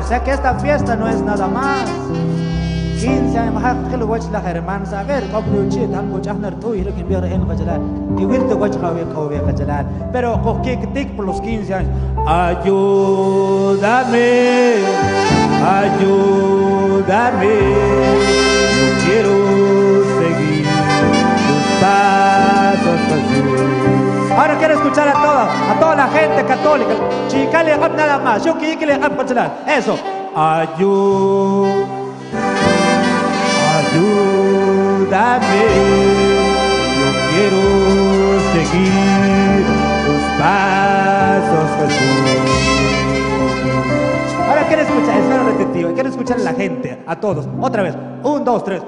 O sea que esta fiesta no es nada más 15 años más que lo voy a la hermana saber cómo yo tan mucho hacer tú y lo que enviar en Cajalal y will te voy a Cajalal pero con que tic por los 15 años ayúdame ayúdame yo quiero seguir tus pasos Jesús. Ahora quiero escuchar a toda la gente católica chica le hab nada más yo quiero que le hab Cajalal eso ayúdame, yo quiero seguir tus pasos, Jesús. Ahora quiero escuchar, es una repetitiva, quiero escuchar a la gente, a todos, otra vez, 1, 2, 3.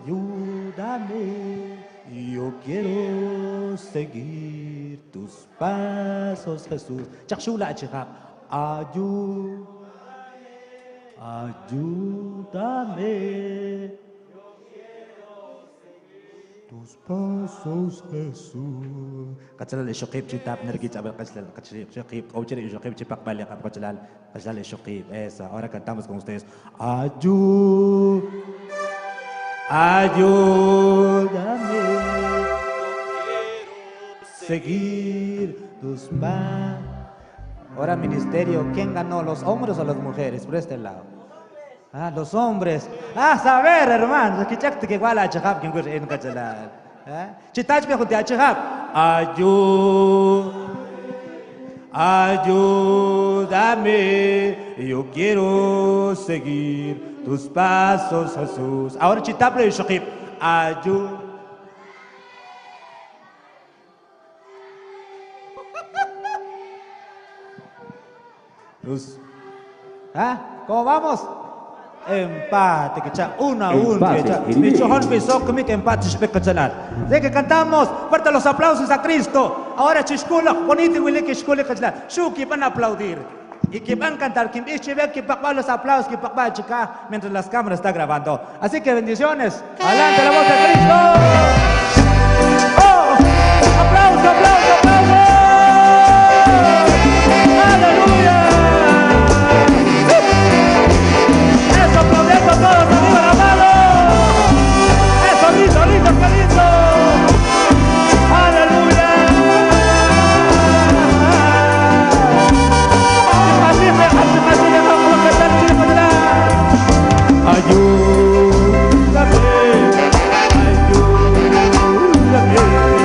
Ayúdame, yo quiero seguir tus pasos, Jesús. Chakshula chikak, ayúdame, yo quiero seguir tus pasos, Jesús. Kachalal shokib chitap nergit abel kachalal shokib koucheri shokib chipak balik ab kachalal shokib. Esa. Ahora cantamos con ustedes. Ayúdame, seguir tus pasos. Ahora ministerio, ¿quién ganó? ¿Los hombres o las mujeres? Por este lado. Ah, los hombres. Ah, saber, hermano. Que igual a Chahab, quien en Cachalal. Chitach me junté a Chahab. Ayúdame, yo quiero seguir tus pasos, Jesús. Ahora Chitable y Shokib. ¿Cómo vamos? Empate, que cha 1 a 1. Mi chojón pisó que empate, de que cantamos, fuerte los aplausos a Cristo. Ahora chishkula, bonito y huele que shkule cachalal. Shuki van a aplaudir. Y que van a cantar, que van los aplausos, que van a chicar mientras las cámaras están grabando. Así que bendiciones. Adelante la voz de Cristo. ¡Oh! ¡Aplauso, aplauso, aplauso! ¡Aleluya! ¡Eso, aplaudiendo todos arriba la mano! ¡Eso, lindo, lindo, qué lindo! ¡Aleluya! Ayúdame, ayúdame.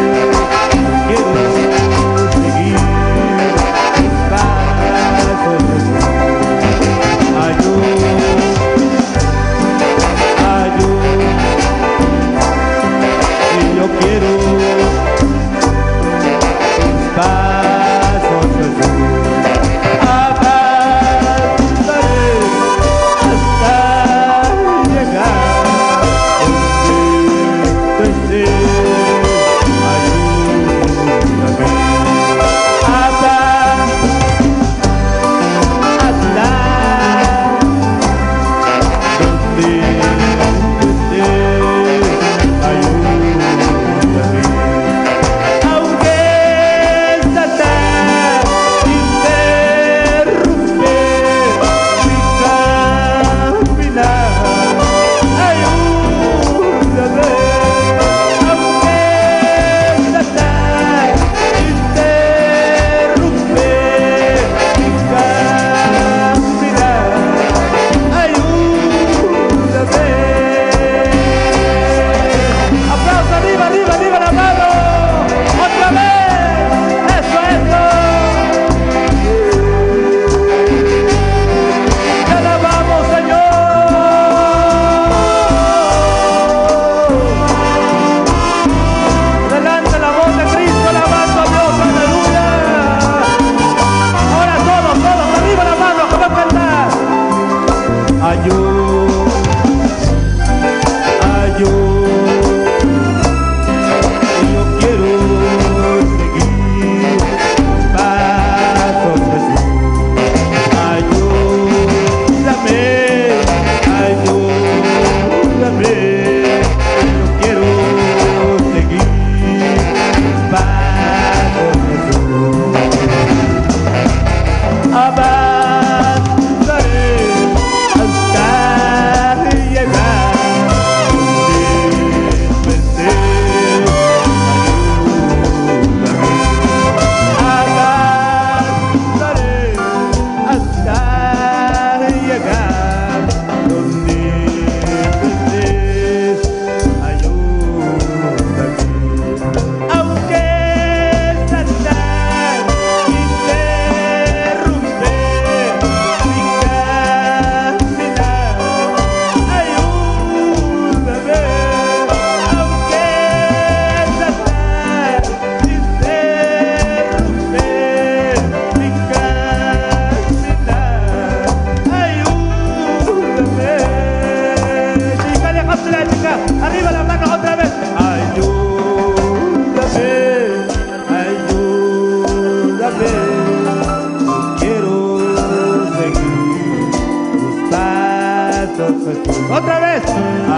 Jesús. Otra vez.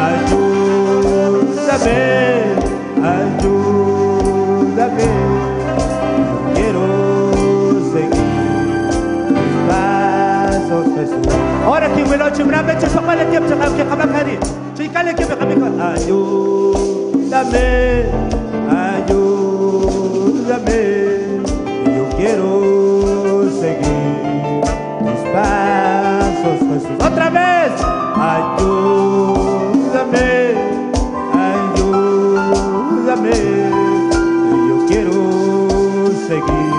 Ayúdame, ayúdame. Quiero seguir tus pasos, Jesús. Ahora que me lo chimbrame, chupale tiempo, que jamás chicale que me ayúdame, ayúdame. Yo quiero seguir tus pasos, Jesús. Otra vez. Ayúdame, ayúdame. Yo quiero seguir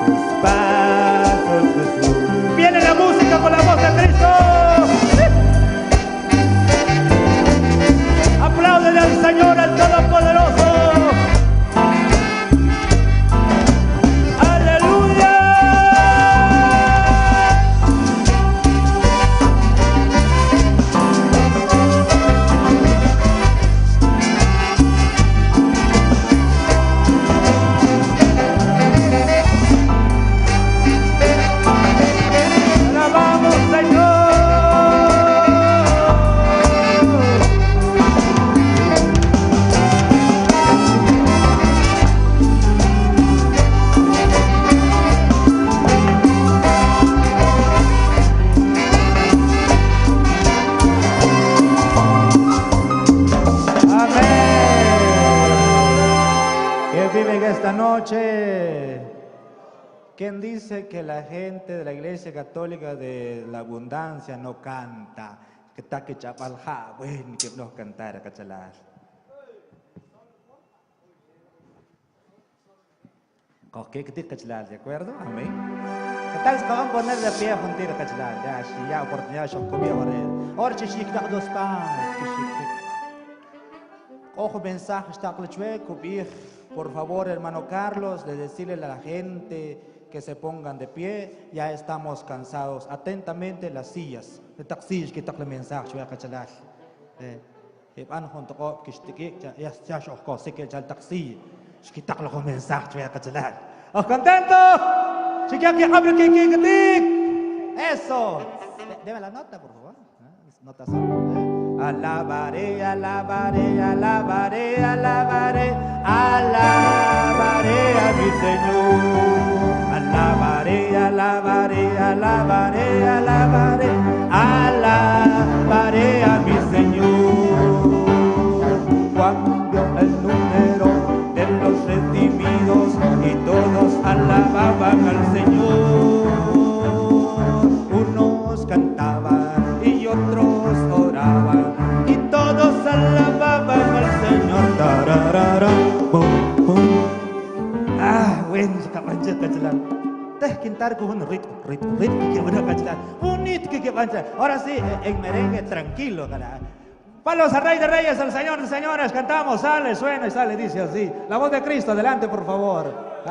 tus pasos, Jesús. Viene la música con la voz de Cristo. Apláudele al Señor, al Todopoderoso. Esta noche, ¿quién dice que la gente de la Iglesia Católica de la Abundancia no canta? Que está que chapalja, bueno, que no cantar, cachalar. ¿Qué te cachalar, de acuerdo? Amén. ¿Qué tal si van a poner de pie a juntar, cachalar? Ya, oportunidad, yo comía, ahora chichic, da dos pan, ojo, mensaje, está chueco, por favor, hermano Carlos, de decirle a la gente que se pongan de pie. Ya estamos cansados. Atentamente las sillas. De taxis que toca el mensaje, voy a cachalar. Van junto con que ya yo sé que ya el taxi, que toca el mensaje, voy a cachalar. ¿Os contentos? Chiquia que abre que eso. Deme la nota, por favor. Nota solo. Alabaré, alabaré, alabaré, alabaré, alabaré a mi Señor. Alabaré, alabaré, alabaré, alabaré, alabaré a mi Señor. Cambió el número de los redimidos y todos alababan al Señor. Unos cantaban y otros oraban. Todos alababan al Señor. Tararara, bum, bum. Bueno, kapancha kachalan. Teh quintar con un ritmo que bueno kachalan. Bonito que pancha. Ahora sí, en merengue tranquilo, cara. Palos al Rey de Reyes, al Señor de Señoras, cantamos, sale, suena y sale, dice así. La voz de Cristo, adelante, por favor.